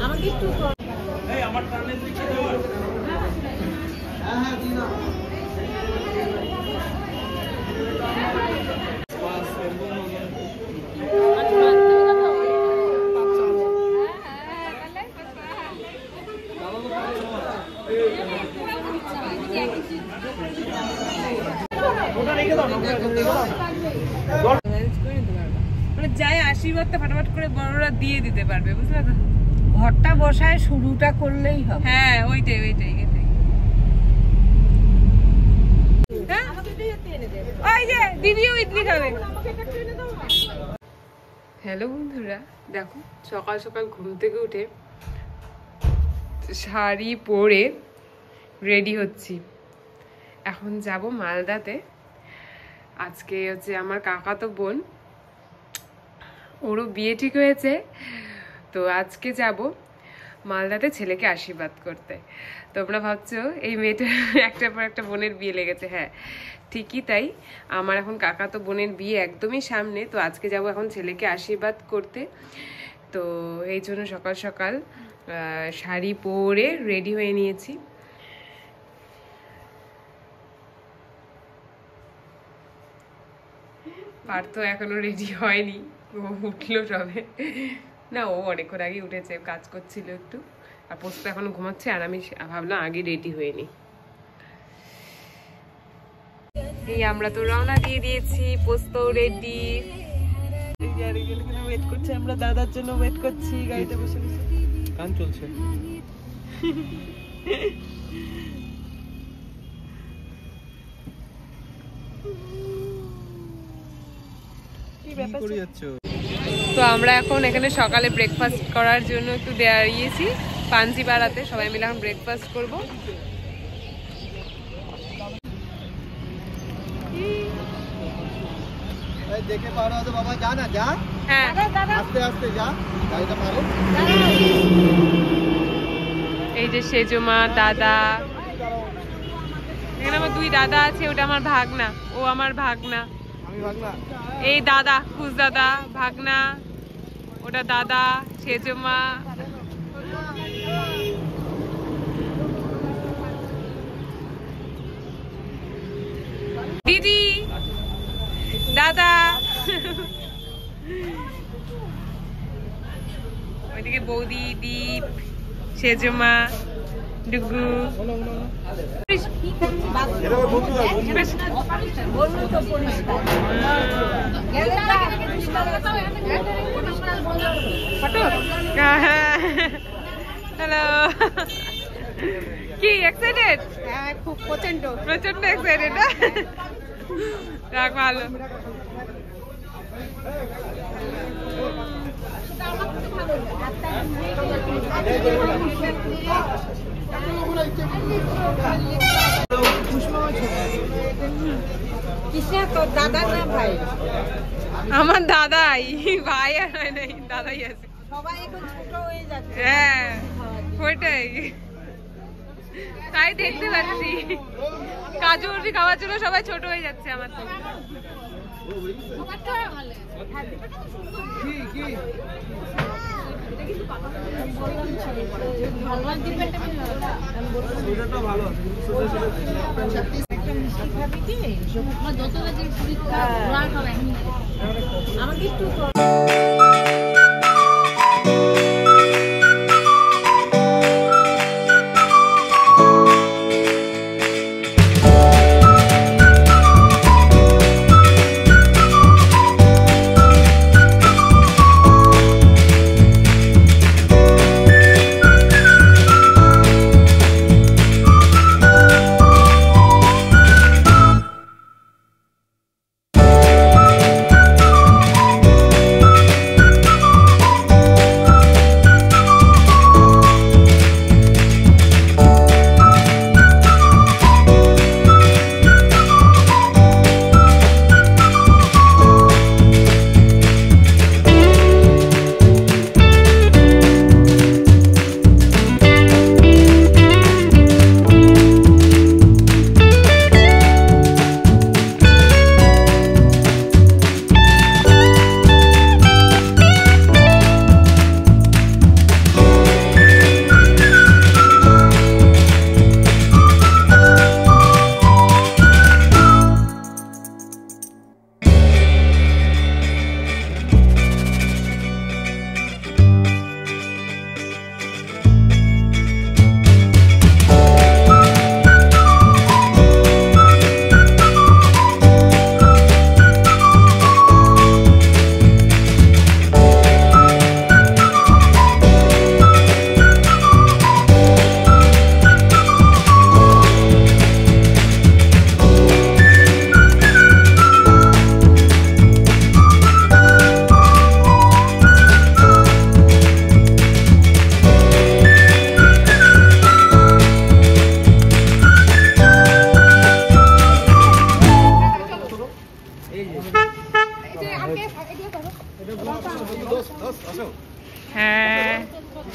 আমাকে একটু যাই আশীর্বাদটা ফটাফট করে বড়রা দিয়ে দিতে পারবে, বুঝলে তো? ঘরটা বসায় শুরুটা করলেই হবে। হ্যাঁ, ওইটাই ওইটাই ওইটাই। ওই যে দিদিও ইডলি খাবে। হ্যালো বন্ধুরা, দেখো সকাল সকাল ঘুম থেকে উঠে শাড়ি পরে রেডি হচ্ছি। এখন যাব মালদাতে। আজকে হচ্ছে আমার কাকাতো বোন, ওরও বিয়ে ঠিক হয়েছে, তো আজকে যাব মালদাতে ছেলেকে আশীর্বাদ করতে। তোমরা ভাবছো এই মেয়েটা একটার পর একটা বোনের বিয়ে লেগেছে। হ্যাঁ, ঠিকই তাই। আমার এখন কাকাতো বোনের বিয়ে একদমই সামনে, তো আজকে যাব এখন ছেলেকে আশীর্বাদ করতে। তো এই জন্য সকাল সকাল শাড়ি পরে রেডি হয়ে নিয়েছি। পার্থ এখনো রেডি হয়নি, ও উঠলো সবে। না, ও অনেকক্ষণ আগে উঠেছে, কাজ করছিল একটু। আর পোস্ত এখনো ঘুমাচ্ছে, আর আমি ভাবলাম আগে রেডি হয়ে নি। এই আমরা তো রওনা দিয়ে দিয়েছি, পোস্ত রেডি। ওয়েট করছি, আমরা দাদার জন্য ওয়েট করছি, গাড়িতে বসে বসে। গান চলছে। তো আমরা এখন এখানে সকালে ব্রেকফাস্ট করার জন্য একটু দাঁড়িয়েছি পাঞ্জিপাড়াতে। সবাই মিলে এখন ব্রেকফাস্ট করবো। দেখে পারো তো বাবা, যা না যা। হ্যাঁ, আস্তে আস্তে যা, গাড়িটা মারো। এই যে সেজমা দাদা, এখানে আমার দুই দাদা আছে। ওটা আমার ভাগনা, ও আমার ভাগনা। আমি ভাগনা। এই দাদা, খুশ দাদা, ভাগনা, ওটা দাদা, সেজমা। দিদি, দাদা, ওইদিকে বৌদি, দীপ, সেজমা, ডুগু। হ্যালো, কি এক্সাইটেড? হ্যাঁ, খুব প্রচন্ড প্রচন্ড এক্সাইটেড। রাখ ভালো। আমার দাদাই, ভাই আর হয় নাই, দাদাই আছে। হ্যাঁ, ওইটাই তাই দেখতে পাচ্ছি। কাজু বরফি খাওয়ার জন্য সবাই ছোট হয়ে যাচ্ছে। আমার তো আমাকে একটু হ্যাঁ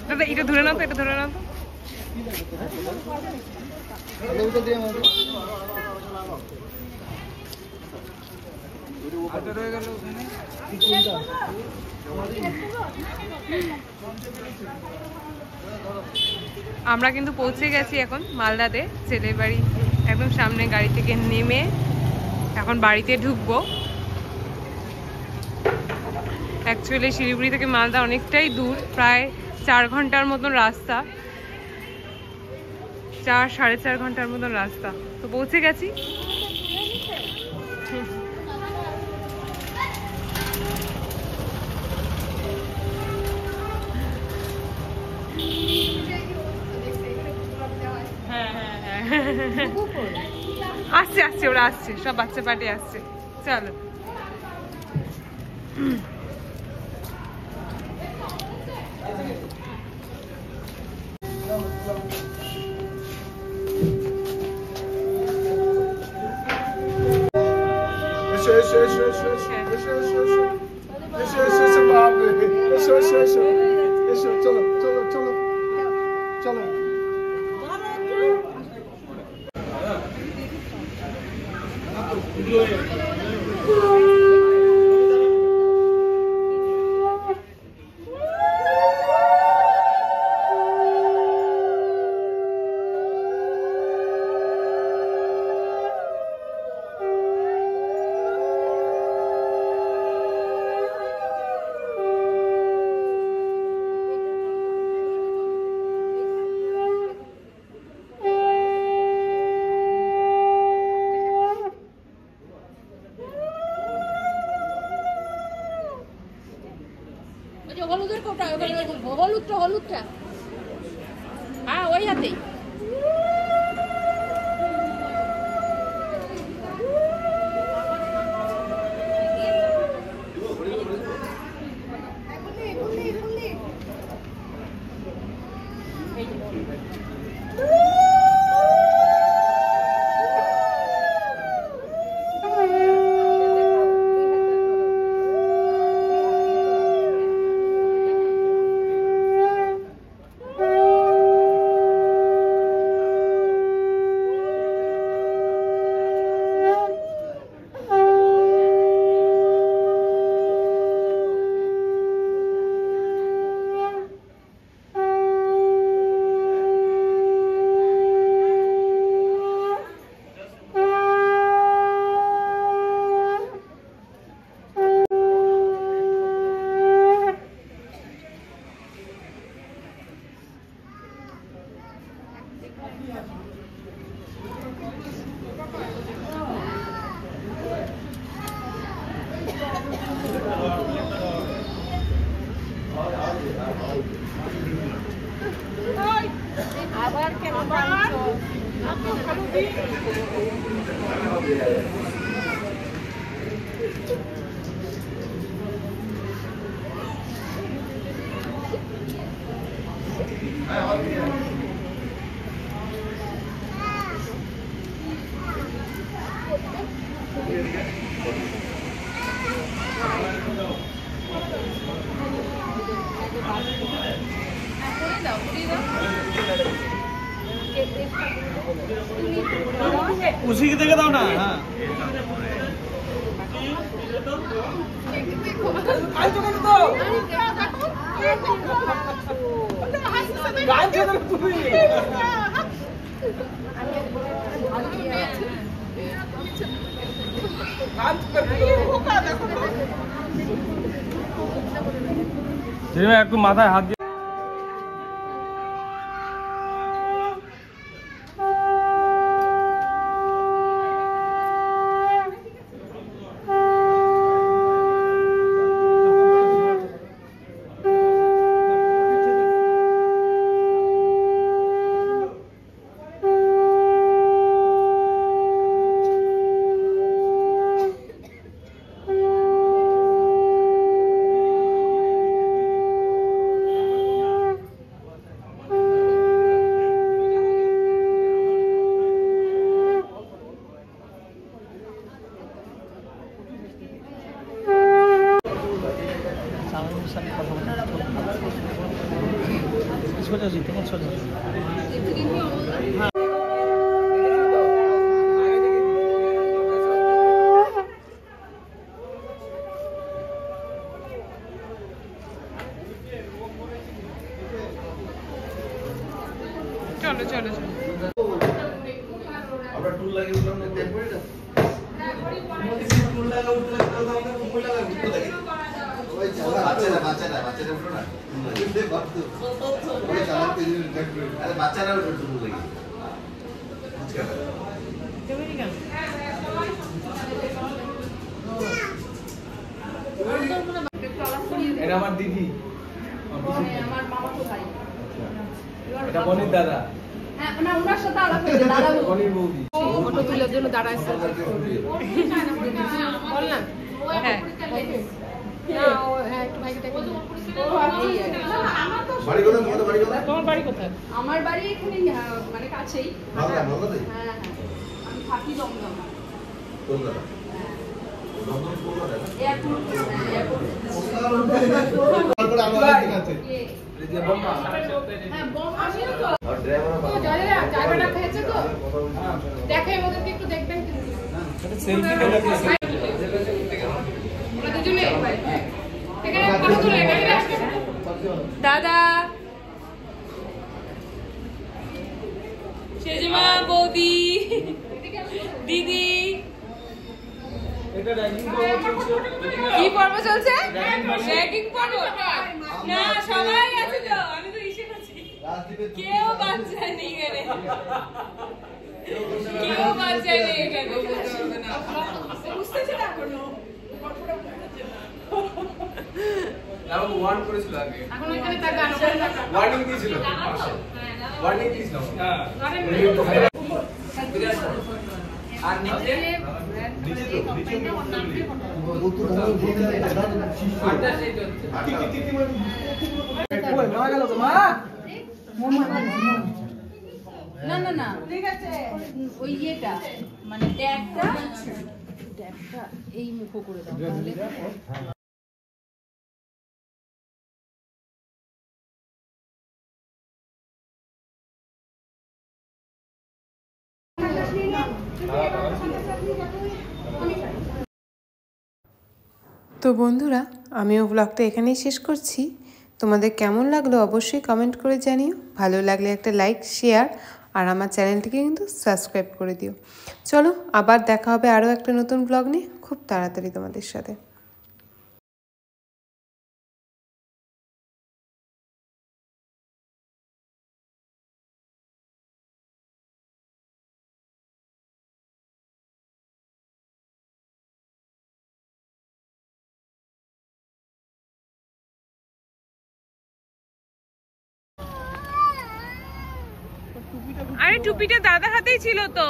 দাদা এটা ধরে নাও তো, এটা ধরে নাও তো। আমরা কিন্তু পৌঁছে গেছি এখন মালদাতে, ছেলের বাড়ি একদম সামনে। গাড়ি থেকে নেমে এখন বাড়িতে ঢুকবো। অ্যাকচুয়ালি শিলিগুড়ি থেকে মালদা অনেকটাই দূর, প্রায় 4 ঘন্টার মতন রাস্তা, 4-4.5 ঘন্টার মতন রাস্তা। তো পৌঁছে গেছি। আসছে আসছে, ওরা আসছে, সব বাচ্চা পার্টি আসছে। চলো চলো চলো চলো চলো। হলুদটা হ্যাঁ ওই হাতেই। আবার কেন বাঁধছো? उसी की जगह दाओ ना। हाँ একটু মাথায় হাত দিয়ে সাথে কথা বলতে সোজাসি তোমার সোজাসি চলো চলো চলো আমরা টুল লাগিয়ে উঠলাম না দেখবো এটা টুল লাগা উঠলে তো আমরা টুল লাগা উঠতে লাগে ওই বাচ্চারা উঠো না দে বাচ্চা ওই চালাতে দিন দেখো আরে বাচ্চারা উঠো টুল লাগিয়ে আচ্ছা কেমন কেন এটা আমার দিদি আমার মামা তো ভাই এটা বনির দাদা হ্যাঁ না ওনার সাথে আলাপ হয়েছে দাদা বনির বৌদি ফটো তোলার জন্য দাঁড়াইছে বল না হ্যাঁ না ও হ্যাঁ একটু ভাইকে দেখো বাড়ি কোথায় তোমাদের বাড়ি কোথায় তোমার বাড়ি কোথায় আমার বাড়ি এখানে মানে কাছেই মালদা মালদাতে হ্যাঁ হ্যাঁ আমি থাকি দমদম কলকাতা দমদম কলকাতা এয়ারপোর্ট তারপরে আমরা ঠিক আছে এই যে বোমা হ্যাঁ বম আসিও তো আর ড্রাইভার ও ড্রাইভারটা খেয়েছে তো দেখাই ওদেরকে একটু দেখবেন এটা সেলফি তোলা দিয়েছে ওরা দুজনে এখানে ফটো তুলে এখানে আসবে দাদা সেজমা বৌদি দিদি এটা র্যাঙ্কিং চলছে কি পর্ব চলছে র্যাগিং পর্ব না সবাই আছে তো আমি তো ইসে করছি কেউ বাচ্চা নেই এখানে কেউ বাচ্চা নেই এখানে বুঝতেছি না কোনো লাভ ওয়ান করেছিল আগে এখন ওখানে তার গান ওয়ার্নিং দিয়েছিল ওয়ার্নিং দিয়েছিল হ্যাঁ আর নিচে নিচে তো নিচে মারা গেল তো মা না না না ঠিক আছে ওই ইয়েটা মানে ট্যাগটা এই মুখো করে দাও তাহলে তো বন্ধুরা আমিও ব্লগটা এখানেই শেষ করছি। তোমাদের কেমন লাগলো অবশ্যই কমেন্ট করে জানিও। ভালো লাগলে একটা লাইক শেয়ার আর আমার চ্যানেলটিকে কিন্তু সাবস্ক্রাইব করে দিও। চলো আবার দেখা হবে আরও একটা নতুন ব্লগ নিয়ে খুব তাড়াতাড়ি তোমাদের সাথে। আরে টুপিটা দাদার হাতেই ছিল তো।